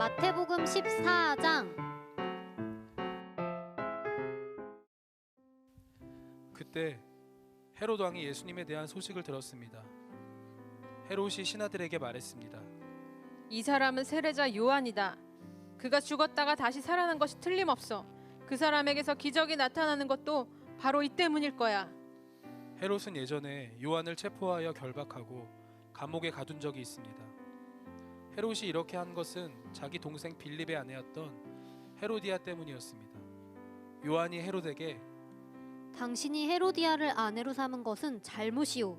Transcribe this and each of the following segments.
마태복음 14장. 그때 헤롯 왕이 예수님에 대한 소식을 들었습니다. 헤롯이 신하들에게 말했습니다. 이 사람은 세례자 요한이다. 그가 죽었다가 다시 살아난 것이 틀림없어. 그 사람에게서 기적이 나타나는 것도 바로 이 때문일 거야. 헤롯은 예전에 요한을 체포하여 결박하고 감옥에 가둔 적이 있습니다. 헤롯이 이렇게 한 것은 자기 동생 빌립의 아내였던 헤로디아 때문이었습니다. 요한이 헤롯에게 당신이 헤로디아를 아내로 삼은 것은 잘못이오.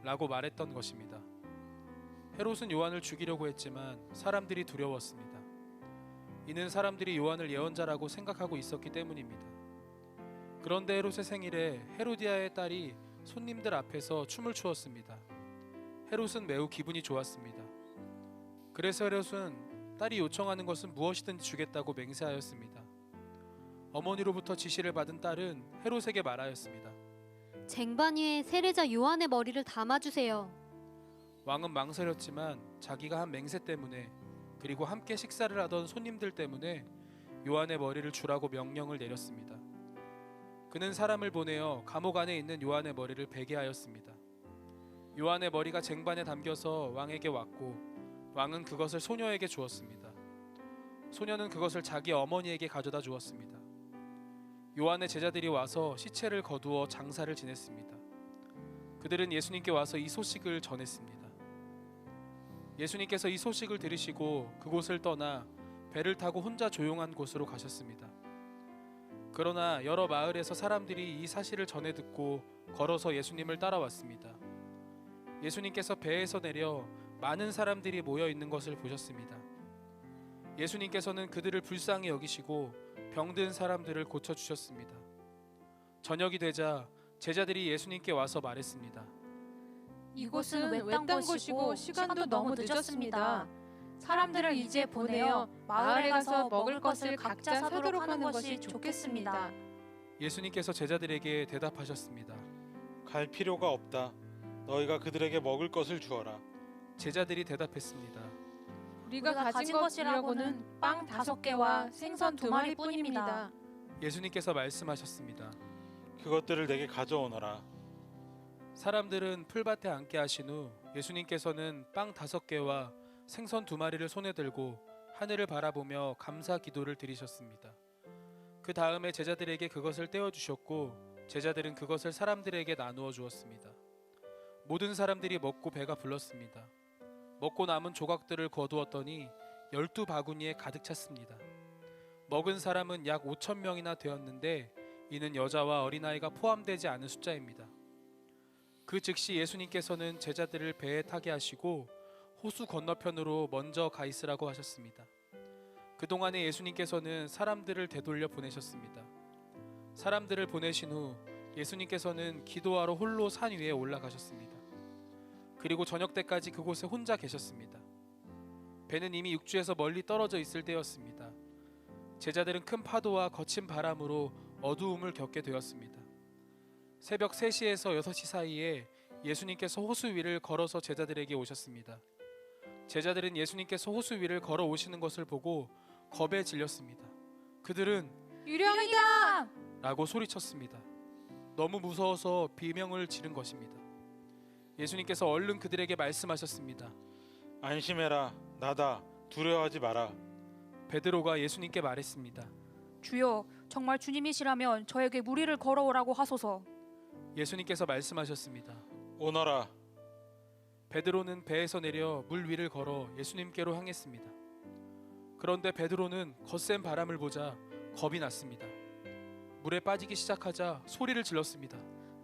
라고 말했던 것입니다. 헤롯은 요한을 죽이려고 했지만 사람들이 두려웠습니다. 이는 사람들이 요한을 예언자라고 생각하고 있었기 때문입니다. 그런데 헤롯의 생일에 헤로디아의 딸이 손님들 앞에서 춤을 추었습니다. 헤롯은 매우 기분이 좋았습니다. 그래서 헤롯은 딸이 요청하는 것은 무엇이든지 주겠다고 맹세하였습니다. 어머니로부터 지시를 받은 딸은 헤롯에게 말하였습니다. 쟁반 위에 세례자 요한의 머리를 담아주세요. 왕은 망설였지만 자기가 한 맹세 때문에 그리고 함께 식사를 하던 손님들 때문에 요한의 머리를 주라고 명령을 내렸습니다. 그는 사람을 보내어 감옥 안에 있는 요한의 머리를 베게 하였습니다. 요한의 머리가 쟁반에 담겨서 왕에게 왔고 왕은 그것을 소녀에게 주었습니다. 소녀는 그것을 자기 어머니에게 가져다 주었습니다. 요한의 제자들이 와서 시체를 거두어 장사를 지냈습니다. 그들은 예수님께 와서 이 소식을 전했습니다. 예수님께서 이 소식을 들으시고 그곳을 떠나 배를 타고 혼자 조용한 곳으로 가셨습니다. 그러나 여러 마을에서 사람들이 이 사실을 전해 듣고 걸어서 예수님을 따라왔습니다. 예수님께서 배에서 내려 많은 사람들이 모여 있는 것을 보셨습니다. 예수님께서는 그들을 불쌍히 여기시고 병든 사람들을 고쳐주셨습니다. 저녁이 되자 제자들이 예수님께 와서 말했습니다. 이곳은 외딴 곳이고 시간도 너무 늦었습니다. 사람들을 이제 보내어 마을에 가서 먹을 것을 각자 사도록 하는 것이 좋겠습니다. 예수님께서 제자들에게 대답하셨습니다. 갈 필요가 없다. 너희가 그들에게 먹을 것을 주어라. 제자들이 대답했습니다. 우리가 가진 것이라고는 빵 5개와 생선 2마리뿐입니다. 예수님께서 말씀하셨습니다. 그것들을 내게 가져오너라. 사람들은 풀밭에 앉게 하신 후 예수님께서는 빵 5개와 생선 2마리를 손에 들고 하늘을 바라보며 감사 기도를 드리셨습니다. 그 다음에 제자들에게 그것을 떼어주셨고 제자들은 그것을 사람들에게 나누어 주었습니다. 모든 사람들이 먹고 배가 불렀습니다. 먹고 남은 조각들을 거두었더니 12바구니에 가득 찼습니다. 먹은 사람은 약 5,000명이나 되었는데 이는 여자와 어린아이가 포함되지 않은 숫자입니다. 그 즉시 예수님께서는 제자들을 배에 타게 하시고 호수 건너편으로 먼저 가 있으라고 하셨습니다. 그동안에 예수님께서는 사람들을 되돌려 보내셨습니다. 사람들을 보내신 후 예수님께서는 기도하러 홀로 산 위에 올라가셨습니다. 그리고 저녁 때까지 그곳에 혼자 계셨습니다. 배는 이미 육지에서 멀리 떨어져 있을 때였습니다. 제자들은 큰 파도와 거친 바람으로 어두움을 겪게 되었습니다. 새벽 3시에서 6시 사이에 예수님께서 호수 위를 걸어서 제자들에게 오셨습니다. 제자들은 예수님께서 호수 위를 걸어 오시는 것을 보고 겁에 질렸습니다. 그들은 유령이다! 라고 소리쳤습니다. 너무 무서워서 비명을 지른 것입니다. 예수님께서 얼른 그들에게 말씀하셨습니다. 안심해라. 나다. 두려워하지 마라. 베드로가 예수님께 말했습니다. 주여, 정말 주님이시라면 저에게 무리를 걸어오라고 하소서. 예수님께서 말씀하셨습니다. 오너라. 베드로는 배에서 내려 물 위를 걸어 예수님께로 향했습니다. 그런데 베드로는 거센 바람을 보자 겁이 났습니다. 물에 빠지기 시작하자 소리를 질렀습니다.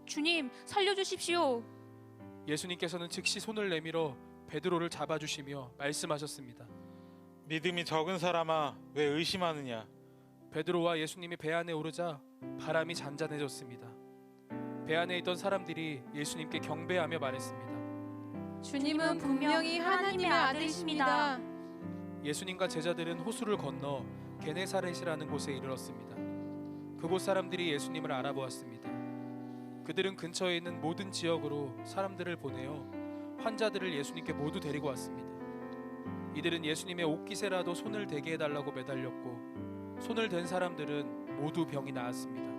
주님, 살려주십시오. 예수님께서는 즉시 손을 내밀어 베드로를 잡아주시며 말씀하셨습니다. 믿음이 적은 사람아, 왜 의심하느냐? 베드로와 예수님이 배 안에 오르자 바람이 잔잔해졌습니다. 배 안에 있던 사람들이 예수님께 경배하며 말했습니다. 주님은 분명히 하나님의 아들이십니다. 예수님과 제자들은 호수를 건너 게네사렛이라는 곳에 이르렀습니다. 그곳 사람들이 예수님을 알아보았습니다. 그들은 근처에 있는 모든 지역으로 사람들을 보내어 환자들을 예수님께 모두 데리고 왔습니다. 이들은 예수님의 옷깃에라도 손을 대게 해달라고 매달렸고 손을 댄 사람들은 모두 병이 나았습니다.